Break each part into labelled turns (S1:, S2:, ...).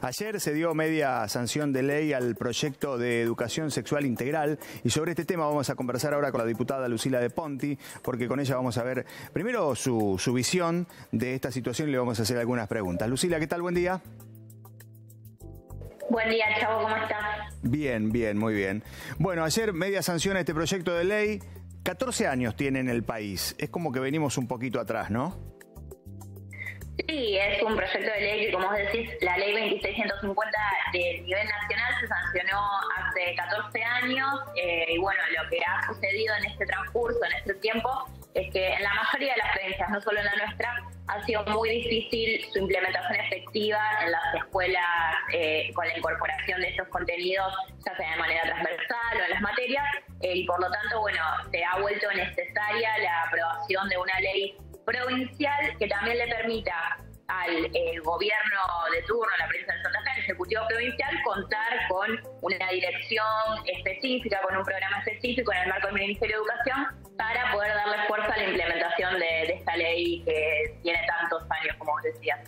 S1: Ayer se dio media sanción de ley al proyecto de educación sexual integral y sobre este tema vamos a conversar ahora con la diputada Lucila de Ponti, porque con ella vamos a ver primero su visión de esta situación y le vamos a hacer algunas preguntas. Lucila, ¿qué tal? Buen día.
S2: Buen día, Chavo, ¿cómo estás?
S1: Bien, bien, muy bien. Bueno, ayer media sanción a este proyecto de ley. 14 años tiene en el país. Es como que venimos un poquito atrás, ¿no?
S2: Sí, es un proyecto de ley que, como vos decís, la ley 2650 del nivel nacional se sancionó hace 14 años y bueno, lo que ha sucedido en este transcurso, en este tiempo, es que en la mayoría de las provincias, no solo en la nuestra, ha sido muy difícil su implementación efectiva en las escuelas con la incorporación de estos contenidos, ya sea de manera transversal o en las materias, y por lo tanto, bueno, se ha vuelto necesaria la aprobación de una ley provincial que también le permita al gobierno de turno, la provincia de Santa Fe, el Ejecutivo Provincial, contar con una dirección específica, con un programa específico en el marco del Ministerio de Educación para poder darle fuerza a la implementación de esta ley que tiene tantos años, como vos decías.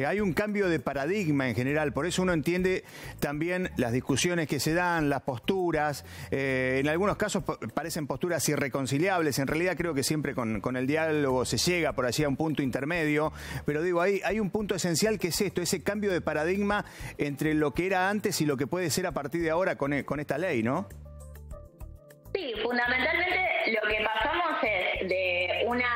S1: Hay un cambio de paradigma en general, por eso uno entiende también las discusiones que se dan, las posturas. En algunos casos parecen posturas irreconciliables, en realidad creo que siempre con el diálogo se llega por allí a un punto intermedio, pero digo, hay un punto esencial que es esto, ese cambio de paradigma entre lo que era antes y lo que puede ser a partir de ahora con esta ley, ¿no?
S2: Sí, fundamentalmente lo que pasamos es de una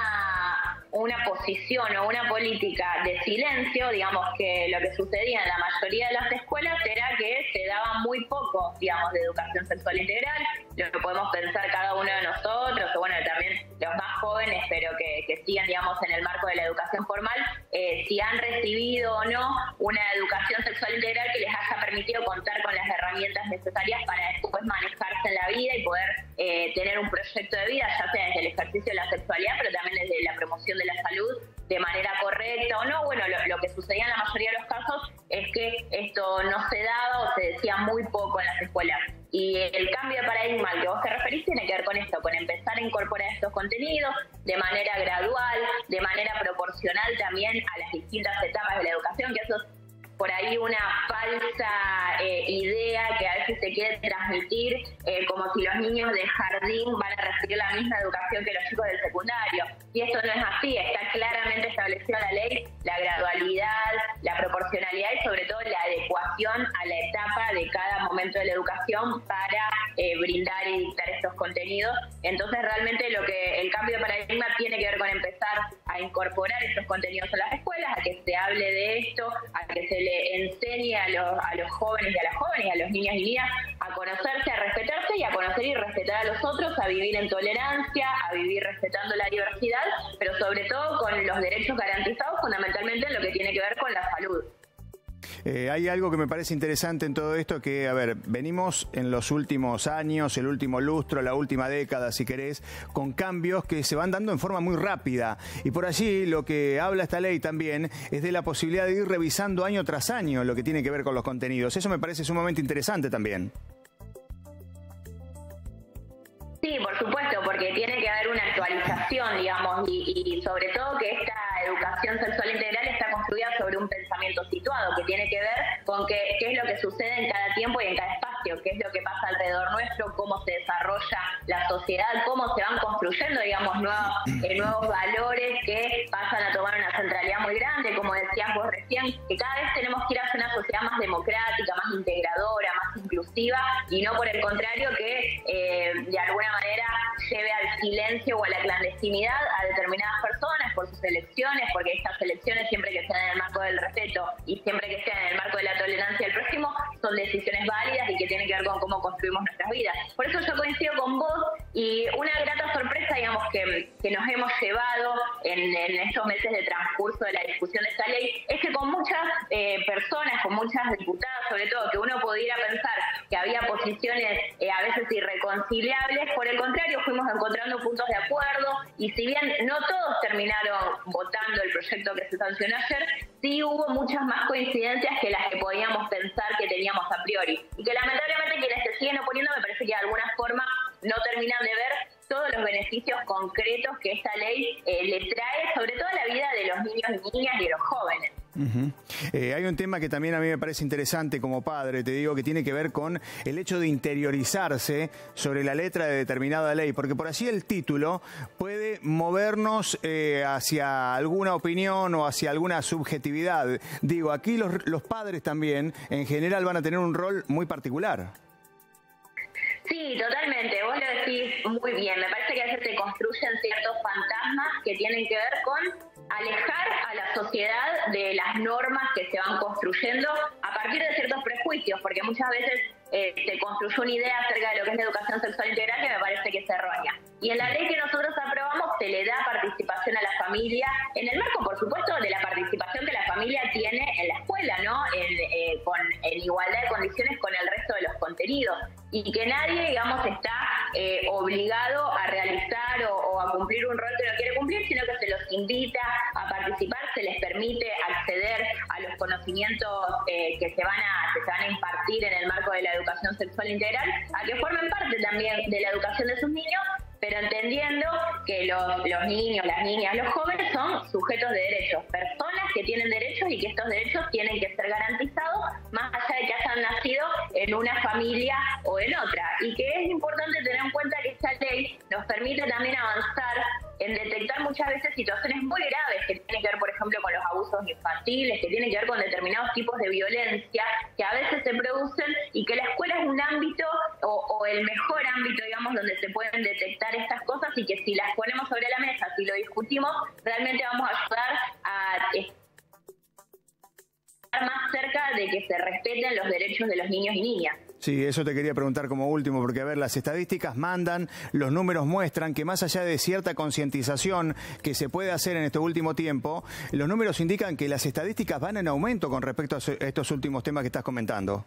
S2: posición o una política de silencio, digamos que lo que sucedía en la mayoría de las escuelas era que se daba muy poco, digamos, de educación sexual integral, lo que podemos pensar cada uno de nosotros, o bueno, también los más jóvenes, pero que siguen, digamos, en el marco de la educación formal, si han recibido o no una educación sexual integral que les haya permitido contar con las herramientas necesarias para después manejarse en la vida y poder tener un proyecto de vida, ya sea desde el ejercicio de la sexualidad, pero también desde la promoción de la salud de manera correcta o no. Bueno, lo que sucedía en la mayoría de los casos es que esto no se daba o se decía muy poco en las escuelas. Y el cambio de paradigma al que vos te referís tiene que ver con esto, con empezar a incorporar estos contenidos de manera gradual, de manera proporcional también a las distintas etapas de la educación, que eso es por ahí una falsa idea que a veces se quiere transmitir, como si los niños de jardín van a recibir la misma educación que los chicos del secundario. Y esto no es así, está claramente establecido en la ley la gradualidad, la proporcionalidad y sobre todo la adecuación a la etapa de cada momento de la educación para brindar y dictar estos contenidos. Entonces realmente el cambio de paradigma tiene que ver con empezar a incorporar estos contenidos a las escuelas, a que se hable de esto, a que se le enseñe a los jóvenes y a las jóvenes, a los niños y niñas, a conocerse, a respetarse y a conocer y respetar a los otros, a vivir en tolerancia, a vivir respetando la diversidad, pero sobre todo con los derechos garantizados, fundamentalmente en lo que tiene que ver con la salud.
S1: Hay algo que me parece interesante en todo esto que, a ver, venimos en los últimos años, el último lustro, la última década, si querés, con cambios que se van dando en forma muy rápida. Y por allí lo que habla esta ley también es de la posibilidad de ir revisando año tras año lo que tiene que ver con los contenidos. Eso me parece sumamente interesante también.
S2: Sí, por supuesto, porque tiene que haber una actualización, digamos, y sobre todo que esta educación sexual integral está construida sobre un pensamiento situado, que tiene que ver con qué es lo que sucede en cada tiempo y en cada espacio, qué es lo que pasa alrededor nuestro, cómo se desarrolla la sociedad, cómo se van construyendo, digamos, nuevos valores que pasan a tomar una centralidad muy grande, como decías vos recién, que cada vez tenemos que ir hacia una sociedad más democrática, más integradora, más inclusiva, y no por el contrario que de alguna manera lleve al silencio o a la clandestinidad a determinadas personas por sus elecciones, porque estas elecciones, siempre que sean en el marco del respeto y siempre que sean en el marco de la tolerancia al prójimo, son decisiones válidas y que tienen que ver con cómo construimos nuestras vidas. Por eso yo coincido con vos, y una grata sorpresa, digamos, que nos hemos llevado en estos meses de transcurso de la discusión de esta ley, es que con muchas personas, con muchas diputadas sobre todo, que uno pudiera pensar que había posiciones a veces irreconciliables, por el contrario fuimos encontrando puntos de acuerdo, y si bien no todos terminaron votando el proyecto que se sancionó ayer, sí hubo muchas más coincidencias que las que podíamos pensar que teníamos a priori, y que lamentablemente quienes se siguen oponiendo me parece que de alguna forma no terminan de ver todos los beneficios concretos que esta ley le trae, sobre todo a la vida de los niños y niñas y de los jóvenes.
S1: Hay un tema que también a mí me parece interesante como padre, te digo, que tiene que ver con el hecho de interiorizarse sobre la letra de determinada ley, porque por así el título puede movernos hacia alguna opinión o hacia alguna subjetividad. Digo, aquí los padres también, en general, van a tener un rol muy particular.
S2: Sí, totalmente. Vos lo decís muy bien. Me parece que a veces se construyen ciertos fantasmas que tienen que ver con alejar a la sociedad de las normas que se van construyendo a partir de ciertos prejuicios, porque muchas veces se construyó una idea acerca de lo que es la educación sexual integral que me parece que es errónea. Y en la ley que nosotros aprobamos se le da participación a la familia, en el marco, por supuesto, de la participación que la familia tiene en la escuela, ¿no? En igualdad de condiciones con el resto de los contenidos. Y que nadie, digamos, está obligado a realizar o a cumplir un rol que no quiere cumplir, sino que se los invita a participar, se les permite acceder a los conocimientos que se van a impartir en el marco de la educación sexual integral, a que formen parte también de la educación de sus niños, pero entendiendo que los niños, las niñas, los jóvenes son sujetos de derechos, personas que tienen derechos y que estos derechos tienen que ser garantizados más allá de que hayan nacido en una familia o en otra. Y que es importante tener en cuenta que esta ley nos permite también avanzar en detectar muchas veces situaciones muy graves que tienen que ver, por ejemplo, con los abusos infantiles, que tienen que ver con determinados tipos de violencia que a veces se producen, y que la escuela es un ámbito o el mejor ámbito, digamos, donde se pueden detectar estas cosas, y que si las ponemos sobre la mesa, si lo discutimos, realmente vamos a ayudar a estar más cerca de que se respeten los derechos de los niños y niñas.
S1: Sí, eso te quería preguntar como último, porque a ver, las estadísticas mandan, los números muestran que más allá de cierta concientización que se puede hacer en este último tiempo, los números indican que las estadísticas van en aumento con respecto a estos últimos temas que estás comentando.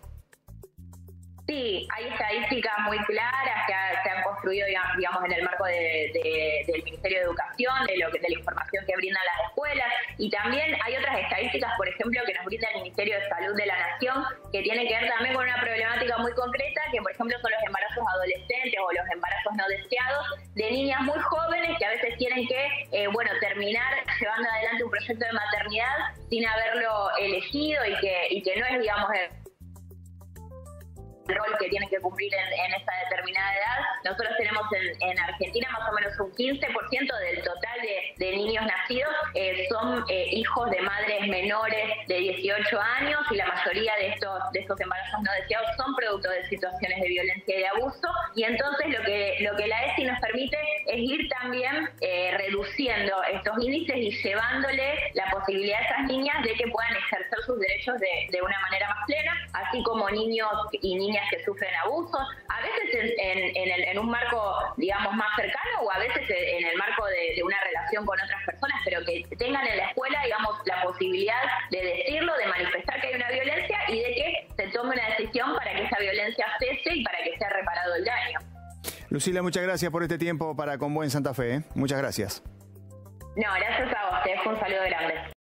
S2: Sí, hay estadísticas muy claras que se han construido, digamos, en el marco del Ministerio de Educación, de la información que brindan las escuelas, y también hay otras estadísticas, por ejemplo, que nos brinda el Ministerio de Salud de la Nación, que tienen que ver también con una problemática muy concreta, que por ejemplo son los embarazos adolescentes o los embarazos no deseados de niñas muy jóvenes que a veces tienen que, terminar llevando adelante un proyecto de maternidad sin haberlo elegido, y que no es, digamos, el rol que tienen que cumplir en esa determinada edad. Nosotros tenemos en Argentina más o menos un 15% del total de niños nacidos son hijos de madres menores de 18 años, y la mayoría de estos embarazos no deseados son producto de situaciones de violencia y de abuso, y entonces lo que la ESI nos permite es ir también reduciendo estos índices y llevándole la posibilidad a esas niñas de que puedan ejercer sus derechos de una manera más plena, así como niños y niñas que sufren abusos, a veces en un marco, digamos, más cercano, o a veces en el marco de una relación con otras personas, pero que tengan en la escuela, digamos, la posibilidad de decirlo, de manifestar que hay una violencia, y de que se tome una decisión para que esa violencia cese y para que sea reparado el daño.
S1: Lucila, muchas gracias por este tiempo para Con Buen Santa Fe. Muchas gracias.
S2: No, gracias a vos. Te dejo un saludo grande.